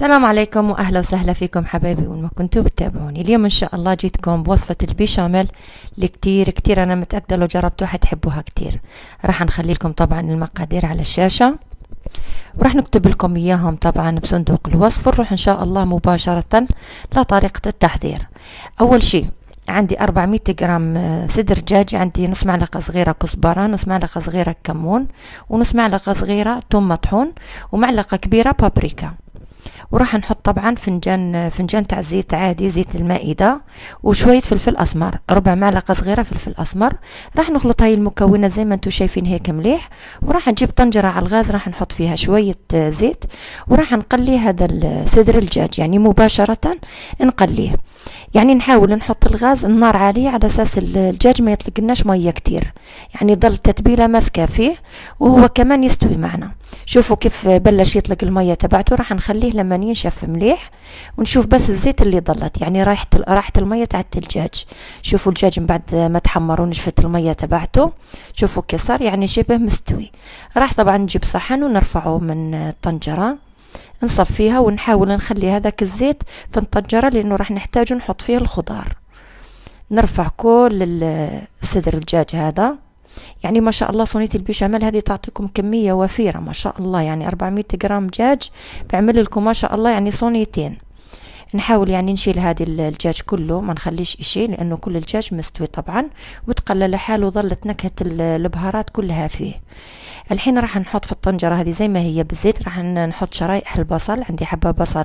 السلام عليكم واهلا وسهلا فيكم حبايبي وين ما كنتوا بتتابعوني. اليوم ان شاء الله جيتكم بوصفة البيشاميل اللي كتير انا متأكدة لو جربتوها حتحبوها كتير. راح نخلي لكم طبعا المقادير على الشاشة وراح نكتب لكم اياهم طبعا بصندوق الوصف، ونروح ان شاء الله مباشرة لطريقة التحضير. اول شيء عندي 400 جرام صدر دجاج، عندي نص معلقة صغيرة كزبرة، نص معلقة صغيرة كمون، ونص معلقة صغيرة ثوم مطحون، ومعلقة كبيرة بابريكا. وراح نحط طبعا فنجان تاع زيت عادي، زيت المائدة، وشوية فلفل اسمر، ربع معلقة صغيرة فلفل اسمر. راح نخلط هاي المكونات زي ما انتم شايفين هيك مليح، وراح نجيب طنجرة على الغاز، راح نحط فيها شوية زيت، وراح نقلي هذا صدر الدجاج يعني مباشرة نقليه. يعني نحاول نحط الغاز النار عالية على اساس الدجاج ما يطلقناش مية كتير، يعني ضل التتبيلة ماسكة فيه وهو كمان يستوي معنا. شوفوا كيف بلش يطلق المية تبعته، راح نخليه لما ينشف مليح ونشوف بس الزيت اللي ضلت، يعني راحت المية تاعت الدجاج. شوفوا الدجاج من بعد ما تحمر ونشفت المية تبعته، شوفوا كيف صار يعني شبه مستوي. راح طبعا نجيب صحن ونرفعه من الطنجرة، نصفيها ونحاول نخلي هذاك الزيت في الطنجرة لانه راح نحتاج نحط فيه الخضار. نرفع كل صدر الدجاج هذا، يعني ما شاء الله صينية البيشاميل هذه تعطيكم كمية وفيرة ما شاء الله، يعني 400 جرام دجاج بيعمل لكم ما شاء الله يعني صينيتين. نحاول يعني نشيل هذه الدجاج كله، ما نخليش اشي لانه كل الدجاج مستوي طبعا، وتقلى لحاله وظلت نكهة البهارات كلها فيه. الحين راح نحط في الطنجرة هذه زي ما هي بالزيت، راح نحط شرائح البصل، عندي حبة بصل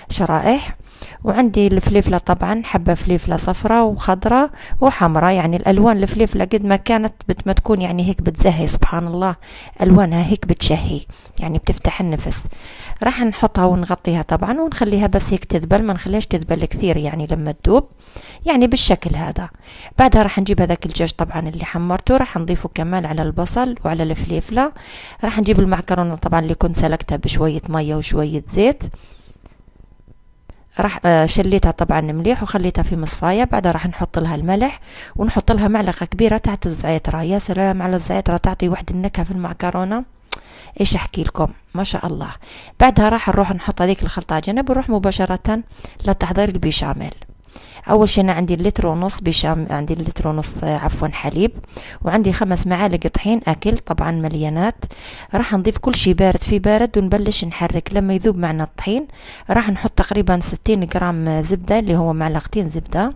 شرائح، وعندي الفليفلة طبعا حبة فليفلة صفراء وخضراء وحمراء، يعني الألوان الفليفلة قد ما كانت ما تكون يعني هيك بتزهي، سبحان الله ألوانها هيك بتشهي يعني بتفتح النفس. راح نحطها ونغطيها طبعا ونخليها بس هيك تذبل، ما نخليهاش تذبل كثير يعني لما تذوب يعني بالشكل هذا. بعدها راح نجيب هذاك الدجاج طبعا اللي حمرته، راح نضيفه كمان على البصل وعلى الفليفلة. راح نجيب المعكرونة طبعا اللي كنت سلقتها بشوية مية وشوية زيت، راح شليتها طبعا مليح وخليتها في مصفاية. بعدها راح نحط لها الملح ونحط لها معلقة كبيرة تحت الزعترة. يا سلام على الزعترة، تعطي واحد النكهة في المعكرونة ايش احكي لكم ما شاء الله. بعدها راح نروح نحط هذيك الخلطة جنب ونروح مباشرة لتحضير البيشاميل. اول شيء انا عندي لتر ونص عندي لتر ونص عفوا حليب، وعندي 5 معالق طحين اكل طبعا مليانات. راح نضيف كل شيء بارد في بارد ونبلش نحرك لما يذوب معنا الطحين. راح نحط تقريبا 60 جرام زبدة اللي هو معلقتين زبدة.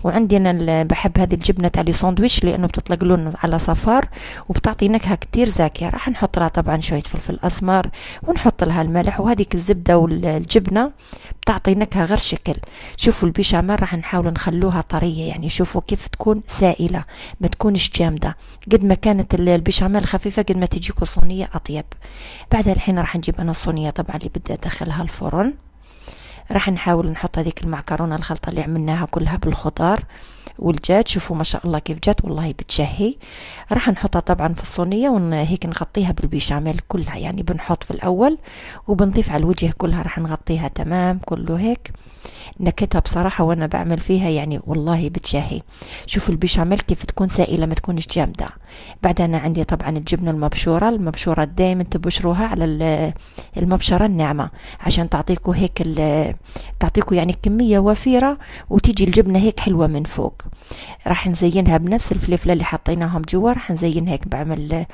وعندي انا بحب هذه الجبنة تاع لي ساندويتش لانه بتطلق لون على صفار وبتعطي نكهة كتير زاكية. راح نحط لها طبعا شوية فلفل اسمر ونحط لها الملح، وهذيك الزبدة والجبنة بتعطي نكهة غير شكل. شوفوا البيشاميل راح نحاول نخلوها طرية، يعني شوفوا كيف تكون سائلة ما تكونش جامدة. قد ما كانت البيشاميل خفيفة قد ما تجيكوا صينية أطيب. بعدها الحين راح نجيب أنا الصينية طبعا اللي بدي أدخلها الفرن. راح نحاول نحط هذيك المعكرونة الخلطة اللي عملناها كلها بالخضار والدجاج. شوفوا ما شاء الله كيف جت، والله بتشهي. راح نحطها طبعا في الصينية وهيك نغطيها بالبيشاميل كلها، يعني بنحط في الأول وبنضيف على الوجه كلها، راح نغطيها تمام كله هيك. نكهتها بصراحة وانا بعمل فيها يعني والله بتشهي. شوفوا البيشاميل كيف تكون سائلة ما تكونش جامدة. بعد انا عندي طبعا الجبنة المبشورة دائما تبشروها على المبشرة الناعمة عشان تعطيكوا هيك تعطيكوا يعني كمية وفيرة وتيجي الجبنة هيك حلوة من فوق. راح نزينها بنفس الفلفلة اللي حطيناهم جوا، راح نزينها هيك، بعمل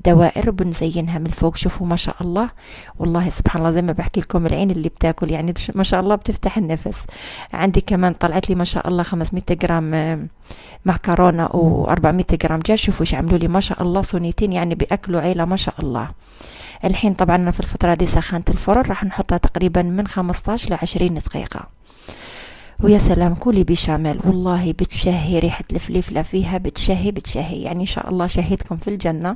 دوائر وبنزينها من فوق. شوفوا ما شاء الله والله سبحان الله زي ما بحكي لكم العين اللي بتاكل يعني ما شاء الله بتفتح النفس. عندي كمان طلعت لي ما شاء الله 500 جرام معكرونة و400 جرام دجاج. شوفوا ايش عملوا لي ما شاء الله صينيتين يعني بياكلوا عيلة ما شاء الله. الحين طبعا أنا في الفترة دي سخنت الفرن، راح نحطها تقريبا من 15 ل 20 دقيقة. ويا سلام كولي بيشاميل والله بتشهي، ريحة الفليفلة فيها بتشهي يعني إن شاء الله شهيتكم في الجنة.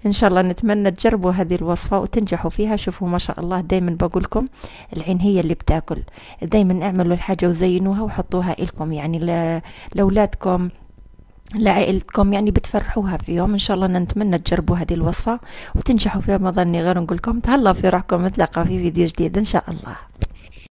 إن شاء الله نتمنى تجربوا هذه الوصفة وتنجحوا فيها. شوفوا ما شاء الله دايما بقولكم العين هي اللي بتاكل، دايما اعملوا الحاجة وزينوها وحطوها إلكم يعني لأولادكم لعائلتكم، يعني بتفرحوها في يوم. ان شاء الله نتمنى تجربوا هذه الوصفة وتنجحوا فيها. ما ظني غير نقولكم تهلا في روحكم، نتلاقى في فيديو جديد ان شاء الله.